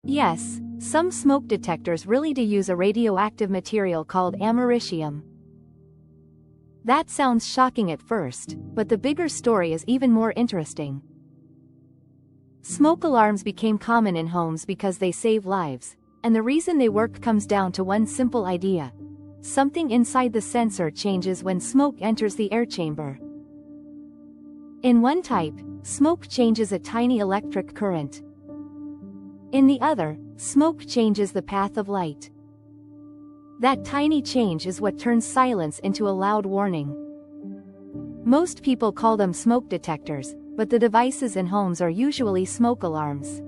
Yes, some smoke detectors really do use a radioactive material called americium. That sounds shocking at first, but the bigger story is even more interesting. Smoke alarms became common in homes because they save lives, and the reason they work comes down to one simple idea. Something inside the sensor changes when smoke enters the air chamber. In one type, smoke changes a tiny electric current. In the other, smoke changes the path of light. That tiny change is what turns silence into a loud warning. Most people call them smoke detectors, but the devices in homes are usually smoke alarms.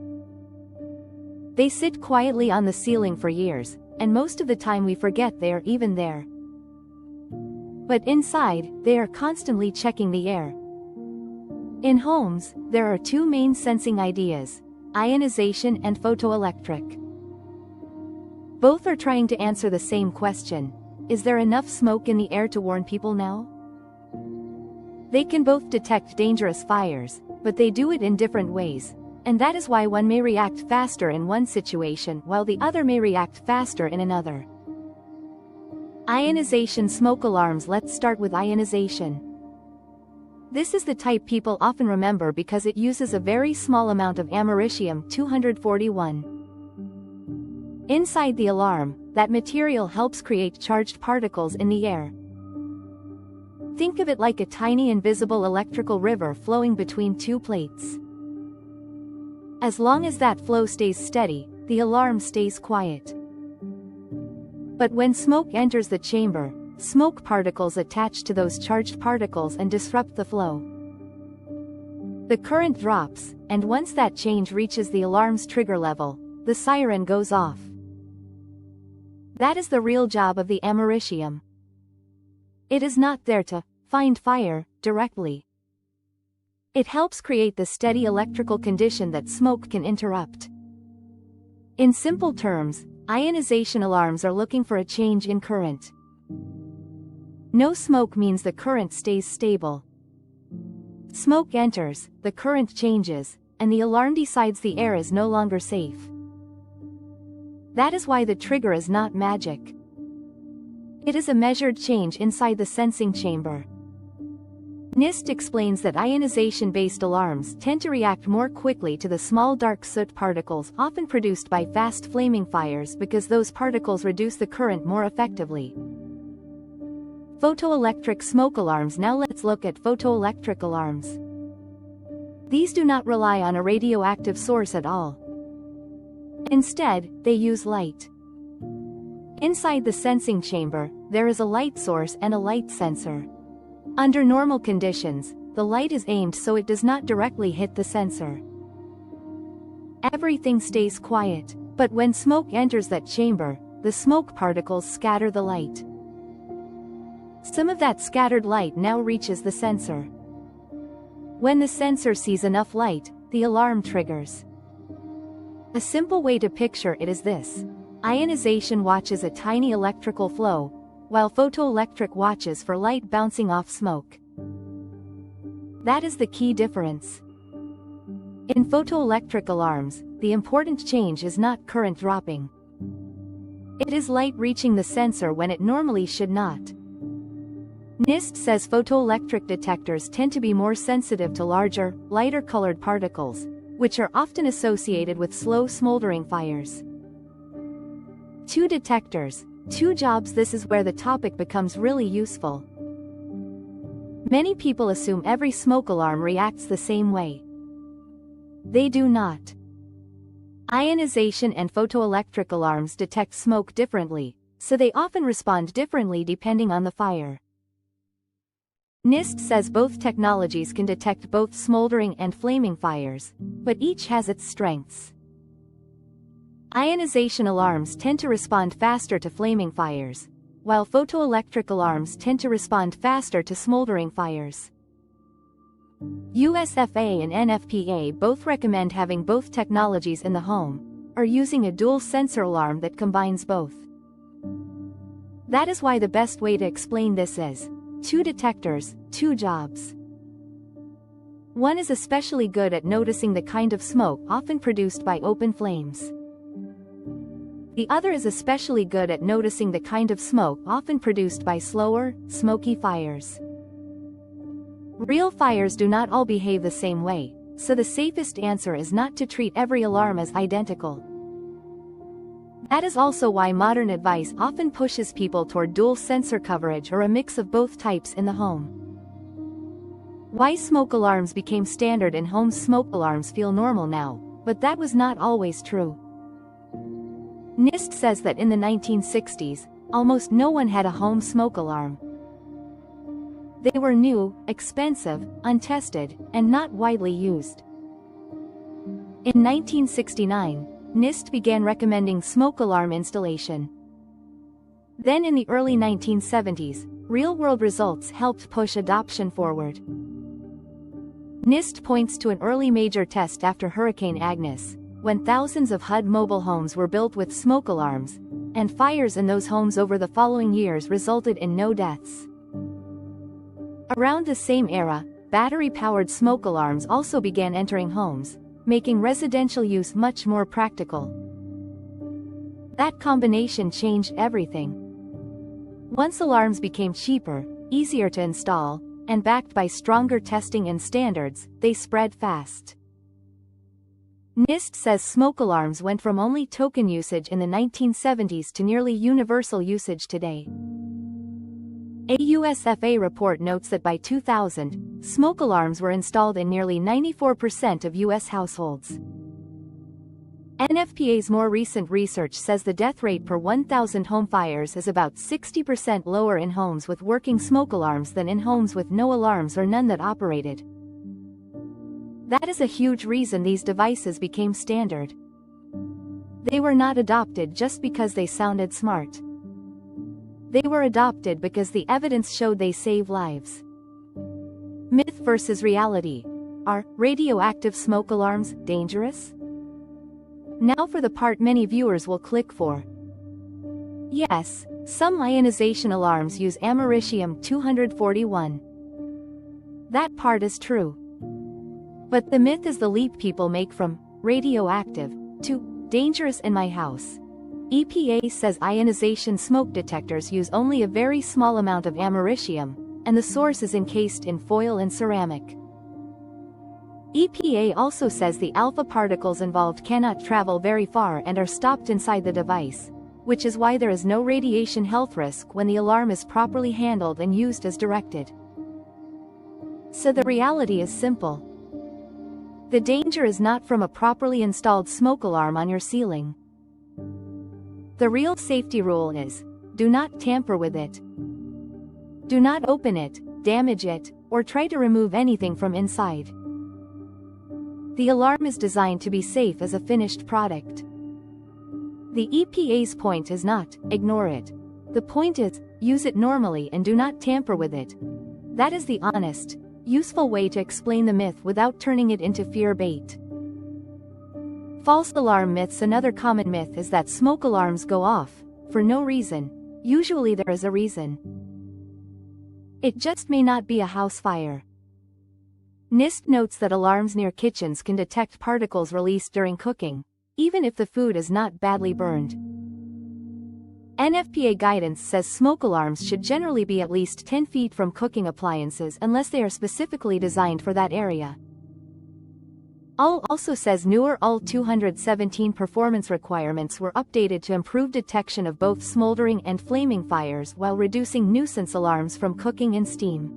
They sit quietly on the ceiling for years, and most of the time we forget they are even there. But inside, they are constantly checking the air. In homes, there are two main sensing ideas: ionization and photoelectric. Both are trying to answer the same question: is there enough smoke in the air to warn people now? They can both detect dangerous fires, but they do it in different ways, and that is why one may react faster in one situation while the other may react faster in another. Ionization smoke alarms. Let's start with ionization. This is the type people often remember because it uses a very small amount of americium-241. Inside the alarm, that material helps create charged particles in the air. Think of it like a tiny invisible electrical river flowing between two plates. As long as that flow stays steady, the alarm stays quiet. But when smoke enters the chamber, smoke particles attach to those charged particles and disrupt the flow. The current drops, and once that change reaches the alarm's trigger level, the siren goes off. That is the real job of the americium. It is not there to find fire directly. It helps create the steady electrical condition that smoke can interrupt. In simple terms, ionization alarms are looking for a change in current. No smoke means the current stays stable. Smoke enters, the current changes, and the alarm decides the air is no longer safe. That is why the trigger is not magic. It is a measured change inside the sensing chamber. NIST explains that ionization-based alarms tend to react more quickly to the small dark soot particles often produced by fast flaming fires because those particles reduce the current more effectively. Photoelectric smoke alarms. Now let's look at photoelectric alarms. These do not rely on a radioactive source at all. Instead, they use light. Inside the sensing chamber, there is a light source and a light sensor. Under normal conditions, the light is aimed so it does not directly hit the sensor. Everything stays quiet, but when smoke enters that chamber, the smoke particles scatter the light. Some of that scattered light now reaches the sensor. When the sensor sees enough light, the alarm triggers. A simple way to picture it is this: ionization watches a tiny electrical flow, while photoelectric watches for light bouncing off smoke. That is the key difference. In photoelectric alarms, the important change is not current dropping. It is light reaching the sensor when it normally should not. NIST says photoelectric detectors tend to be more sensitive to larger, lighter-colored particles, which are often associated with slow smoldering fires. Two detectors, two jobs. This is where the topic becomes really useful. Many people assume every smoke alarm reacts the same way. They do not. Ionization and photoelectric alarms detect smoke differently, so they often respond differently depending on the fire. NIST says both technologies can detect both smoldering and flaming fires, but each has its strengths. Ionization alarms tend to respond faster to flaming fires, while photoelectric alarms tend to respond faster to smoldering fires. USFA and NFPA both recommend having both technologies in the home, or using a dual sensor alarm that combines both. That is why the best way to explain this is: two detectors, two jobs. One is especially good at noticing the kind of smoke often produced by open flames. The other is especially good at noticing the kind of smoke often produced by slower, smoky fires. Real fires do not all behave the same way, so the safest answer is not to treat every alarm as identical. That is also why modern advice often pushes people toward dual sensor coverage or a mix of both types in the home. Why smoke alarms became standard in homes. Smoke alarms feel normal now, but that was not always true. NIST says that in the 1960s, almost no one had a home smoke alarm. They were new, expensive, untested, and not widely used. In 1969, NIST began recommending smoke alarm installation. Then in the early 1970s, real-world results helped push adoption forward. NIST points to an early major test after Hurricane Agnes, when thousands of HUD mobile homes were built with smoke alarms, and fires in those homes over the following years resulted in no deaths. Around the same era, battery-powered smoke alarms also began entering homes, making residential use much more practical. That combination changed everything. Once alarms became cheaper, easier to install, and backed by stronger testing and standards, they spread fast. NIST says smoke alarms went from only token usage in the 1970s to nearly universal usage today. A USFA report notes that by 2000, smoke alarms were installed in nearly 94% of U.S. households. NFPA's more recent research says the death rate per 1,000 home fires is about 60% lower in homes with working smoke alarms than in homes with no alarms or none that operated. That is a huge reason these devices became standard. They were not adopted just because they sounded smart. They were adopted because the evidence showed they save lives. Myth versus reality. Are radioactive smoke alarms dangerous? Now for the part many viewers will click for. Yes, some ionization alarms use Americium 241. That part is true. But the myth is the leap people make from radioactive to dangerous in my house. EPA says ionization smoke detectors use only a very small amount of americium, and the source is encased in foil and ceramic. EPA also says the alpha particles involved cannot travel very far and are stopped inside the device, which is why there is no radiation health risk when the alarm is properly handled and used as directed. So the reality is simple. The danger is not from a properly installed smoke alarm on your ceiling. The real safety rule is, do not tamper with it. Do not open it, damage it, or try to remove anything from inside. The alarm is designed to be safe as a finished product. The EPA's point is not, ignore it. The point is, use it normally and do not tamper with it. That is the honest, useful way to explain the myth without turning it into fear bait. False alarm myths. Another common myth is that smoke alarms go off for no reason. Usually there is a reason. It just may not be a house fire. NIST notes that alarms near kitchens can detect particles released during cooking, even if the food is not badly burned. NFPA guidance says smoke alarms should generally be at least 10 feet from cooking appliances unless they are specifically designed for that area. UL also says newer UL 217 performance requirements were updated to improve detection of both smoldering and flaming fires while reducing nuisance alarms from cooking and steam.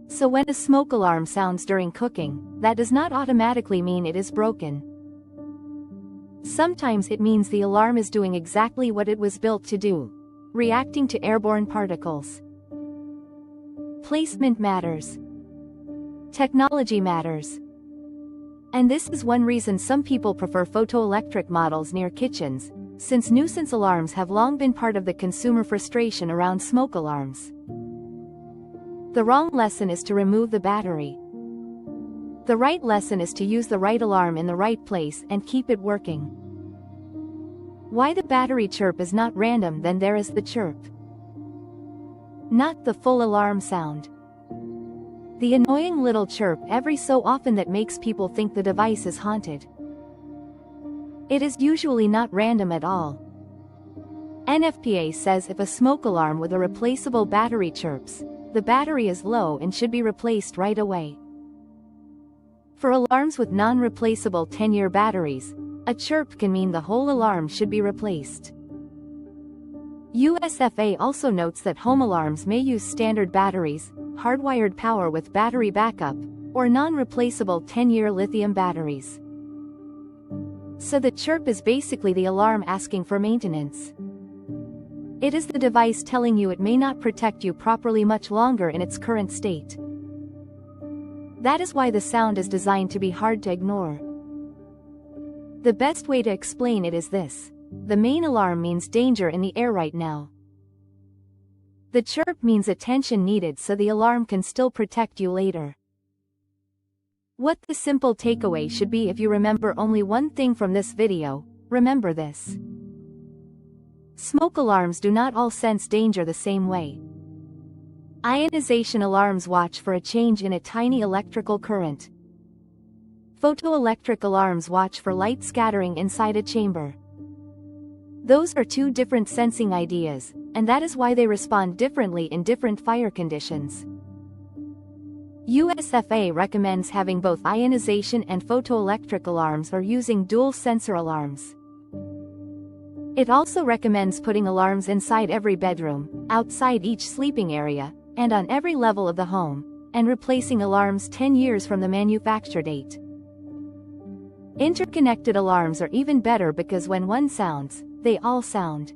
So when a smoke alarm sounds during cooking, that does not automatically mean it is broken. Sometimes it means the alarm is doing exactly what it was built to do, reacting to airborne particles. Placement matters. Technology matters. And this is one reason some people prefer photoelectric models near kitchens, since nuisance alarms have long been part of the consumer frustration around smoke alarms. The wrong lesson is to remove the battery. The right lesson is to use the right alarm in the right place and keep it working. Why the battery chirp is not random? Then there is the chirp. Not the full alarm sound. The annoying little chirp every so often that makes people think the device is haunted. It is usually not random at all. NFPA says if a smoke alarm with a replaceable battery chirps, the battery is low and should be replaced right away. For alarms with non-replaceable 10-year batteries, a chirp can mean the whole alarm should be replaced. USFA also notes that home alarms may use standard batteries, hardwired power with battery backup, or non-replaceable 10-year lithium batteries. So the chirp is basically the alarm asking for maintenance. It is the device telling you it may not protect you properly much longer in its current state. That is why the sound is designed to be hard to ignore. The best way to explain it is this: the main alarm means danger in the air right now. The chirp means attention needed so the alarm can still protect you later. What the simple takeaway should be if you remember only one thing from this video, remember this. Smoke alarms do not all sense danger the same way. Ionization alarms watch for a change in a tiny electrical current. Photoelectric alarms watch for light scattering inside a chamber. Those are two different sensing ideas, and that is why they respond differently in different fire conditions. USFA recommends having both ionization and photoelectric alarms or using dual sensor alarms. It also recommends putting alarms inside every bedroom, outside each sleeping area, and on every level of the home, and replacing alarms 10 years from the manufacture date. Interconnected alarms are even better because when one sounds, they all sound.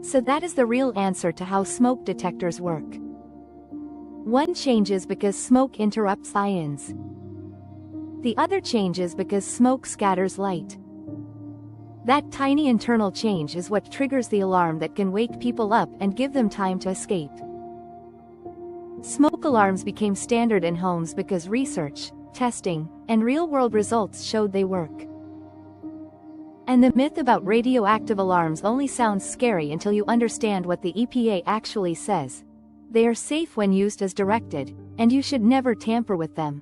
So that is the real answer to how smoke detectors work. One changes because smoke interrupts ions. The other changes because smoke scatters light. That tiny internal change is what triggers the alarm that can wake people up and give them time to escape. Smoke alarms became standard in homes because research, testing, and real-world results showed they work. And the myth about radioactive alarms only sounds scary until you understand what the EPA actually says. They are safe when used as directed, and you should never tamper with them.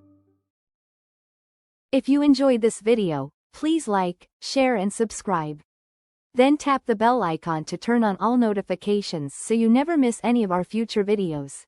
If you enjoyed this video, please like, share and subscribe. Then tap the bell icon to turn on all notifications so you never miss any of our future videos.